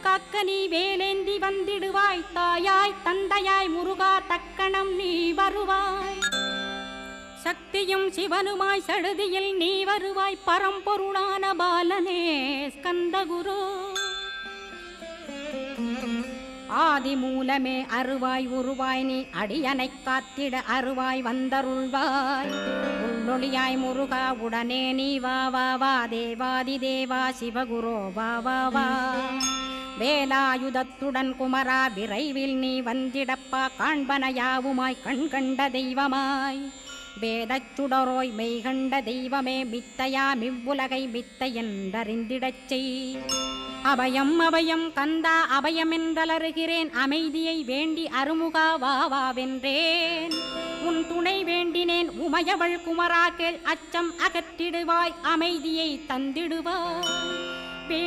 காக்க நீ வேலேந்தி வந்திடுவாய். தாயாய் தந்தையாய் முருகா தக்கணம் நீ வருவாய். சக்தியும் சிவனுமாய் சடுதியில் நீ வருவாய். பரம்பொருளான பாலனே ஸ்கந்தகுரு. ஆதி மூலமே அருவாய் உருவாய் நீ அடியனை காத்திட அருவாய் வந்தருள்வாய். உள்ளொளியாய் முருகா உடனே நீ வா வா வா. தேவாதி தேவா சிவகுரோ வா வா வா. வேலாயுதத்துடன் குமரா விரைவில் நீ வந்திடப்பா. காண்பன யாவுமாய் கண் கண்ட தெய்வமாய். வேதச் சுடரோய் மெய்கண்ட தெய்வமே மித்தையா மிவ்வுலகை மித்தை என்றறிந்திடச் செய். அபயம் அபயம் கந்தா அபயமென்றலறுகிறேன். அமைதியை வேண்டி அருமுகா வா வா வென்றேன். உன் துணை வேண்டினேன் உமையவள் குமரா கேள். அச்சம் அகற்றிடுவாய் அமைதியை தந்திடுவாய்.